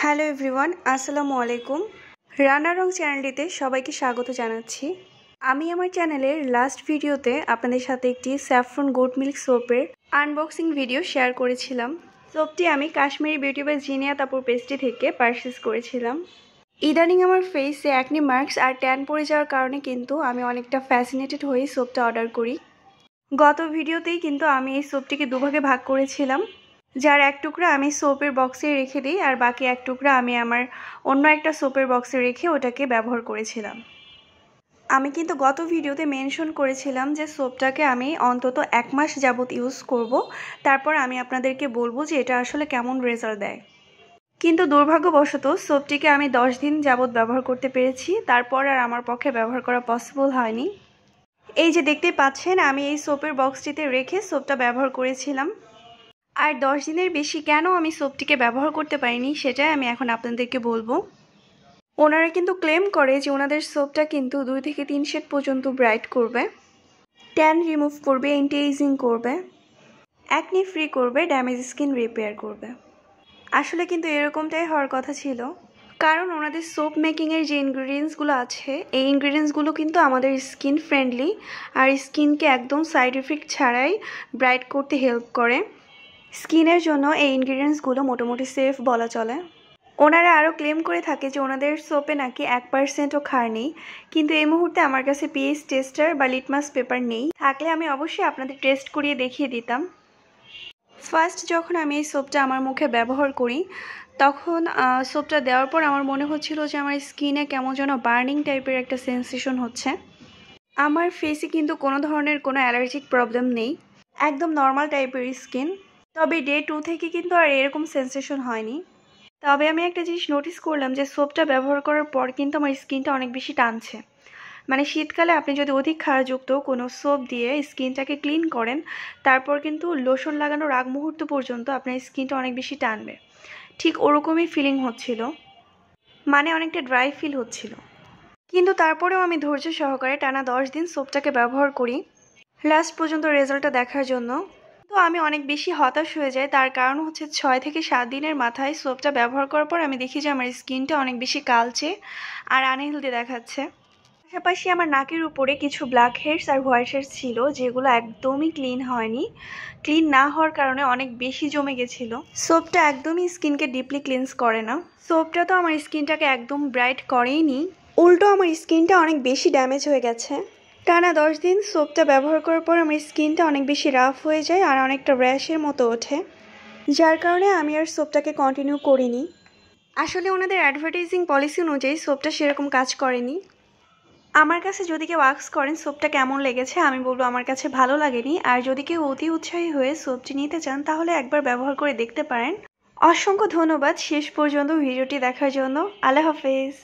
Hello everyone, আসসালামু আলাইকুম। রান্না রং চ্যানেলটিতে সবাইকে স্বাগত জানাচ্ছি। আমি আমার চ্যানেলের লাস্ট ভিডিওতে আপনাদের সাথে একটি স্যাফরন গোট মিল্ক সোপের আনবক্সিং ভিডিও শেয়ার করেছিলাম। সোপটি আমি কাশ্মীরি বিউটি বাই জিনিয়া আপুর পেজটি থেকে পারচেজ করেছিলাম। ইদানিং আমার ফেসে অ্যাকনি মার্কস আর ট্যান পড়ে যাওয়ার কারণে কিন্তু আমি অনেকটা ফ্যাসিনেটেড হয়ে সোপটা অর্ডার করি। গত ভিডিওতেই কিন্তু আমি এই সোপটিকে দুভাগে ভাগ করেছিলাম, যার এক টুকরা আমি সোপের বক্সে রেখে দিই আর বাকি এক টুকরা আমি আমার অন্য একটা সোপের বক্সে রেখে ওটাকে ব্যবহার করেছিলাম। আমি কিন্তু গত ভিডিওতে মেনশন করেছিলাম যে সোপটাকে আমি অন্তত 1 মাস যাবত ইউজ করব, তারপর আমি আপনাদেরকে বলবো যে এটা আসলে কেমন রেজাল্ট দেয়। কিন্তু দুর্ভাগ্যবশত সোপটিকে আমি 10 দিন যাবত ব্যবহার করতে পেরেছি, তারপর আর আমার পক্ষে ব্যবহার করা পসিবল হয়নি। এই যে দেখতেই পাচ্ছেন, আমি এই সোপের বক্সটিতে রেখে সোপটা ব্যবহার করেছিলাম। আর 10 দিনের বেশি কেন আমি সোপটিকে ব্যবহার করতে পারিনি সেটাই আমি এখন আপনাদেরকে বলবো। ওনারা কিন্তু ক্লেম করে যে ওনাদের সোপটা কিন্তু 2 থেকে 3 শেড পর্যন্ত ব্রাইট করবে, ট্যান রিমুভ করবে, অ্যান্টি এজিং করবে, অ্যাকনি ফ্রি করবে, ড্যামেজ স্কিন রিপেয়ার করবে। আসলে কিন্তু এরকমটাই হওয়ার কথা ছিল, কারণ ওনাদের সোপ মেকিংয়ের যে ইনগ্রিডিয়েন্টসগুলো আছে এই ইনগ্রিডিয়েন্টসগুলো কিন্তু আমাদের স্কিন ফ্রেন্ডলি আর স্কিনকে একদম সাইড এফেক্ট ছাড়াই ব্রাইট করতে হেল্প করে। স্কিনের জন্য এই ইনগ্রিডিয়েন্টসগুলো মোটামুটি সেফ বলা চলে। ওনারা আরও ক্লেম করে থাকে যে ওনাদের সোপে নাকি 1%ও ক্ষার নেই, কিন্তু এই মুহূর্তে আমার কাছে পিএইচ টেস্টার বা লিটমাস পেপার নেই। থাকলে আমি অবশ্যই আপনাদের টেস্ট করিয়ে দেখিয়ে দিতাম। ফার্স্ট যখন আমি এই সোপটা আমার মুখে ব্যবহার করি তখন সোপটা দেওয়ার পর আমার মনে হচ্ছিল যে আমার স্কিনে কেমন যেন বার্নিং টাইপের একটা সেন্সেশন হচ্ছে। আমার ফেসে কিন্তু কোনো ধরনের কোনো অ্যালার্জিক প্রবলেম নেই, একদম নর্মাল টাইপের স্কিন। তবে ডে 2 থেকে কিন্তু আর এরকম সেন্সেশন হয়নি। তবে আমি একটা জিনিস নোটিস করলাম যে সোপটা ব্যবহার করার পর কিন্তু আমার স্কিনটা অনেক বেশি টানছে। মানে শীতকালে আপনি যদি অধিক ক্ষারযুক্ত কোনো সোপ দিয়ে স্কিনটাকে ক্লিন করেন, তারপর কিন্তু লোশন লাগানোর আগ মুহূর্ত পর্যন্ত আপনার স্কিনটা অনেক বেশি টানবে, ঠিক ওরকমই ফিলিং হচ্ছিল, মানে অনেকটা ড্রাই ফিল হচ্ছিল। কিন্তু তারপরেও আমি ধৈর্য সহকারে টানা 10 দিন সোপটাকে ব্যবহার করি লাস্ট পর্যন্ত রেজাল্টটা দেখার জন্য। তো আমি অনেক বেশি হতাশ হয়ে যাই, তার কারণ হচ্ছে 6 থেকে 7 দিনের মাথায় সোপটা ব্যবহার করার পর আমি দেখি যে আমার স্কিনটা অনেক বেশি কালচে আর আনহেলদি দেখাচ্ছে। পাশাপাশি আমার নাকের উপরে কিছু black heads are white heads ছিল, যেগুলো একদমই ক্লিন হয়নি। ক্লিন না হওয়ার কারণে অনেক বেশি জমে গেছিলো। সোপটা একদমই স্কিনকে ডিপলি ক্লিনস করে না। সোপটা তো আমার স্কিনটাকে একদম ব্রাইট করেইনি, উল্টো আমার স্কিনটা অনেক বেশি ড্যামেজ হয়ে গেছে। টানা 10 দিন সোপটা ব্যবহার করার পর আমার স্কিনটা অনেক বেশি রাফ হয়ে যায় আর অনেকটা র্যাশের মতো ওঠে, যার কারণে আমি আর সোপটাকে কন্টিনিউ করিনি। আসলে ওনাদের অ্যাডভার্টাইজিং পলিসি অনুযায়ী সোপটা সেরকম কাজ করেনি। আমার কাছে যদি কেউ আস্ক করেন সোপটা কেমন লেগেছে, আমি বলবো আমার কাছে ভালো লাগেনি। আর যদি কেউ অতি উৎসাহী হয়ে সোপটি নিতে চান তাহলে একবার ব্যবহার করে দেখতে পারেন। অসংখ্য ধন্যবাদ শেষ পর্যন্ত ভিডিওটি দেখার জন্য। আল্লাহ হাফেজ।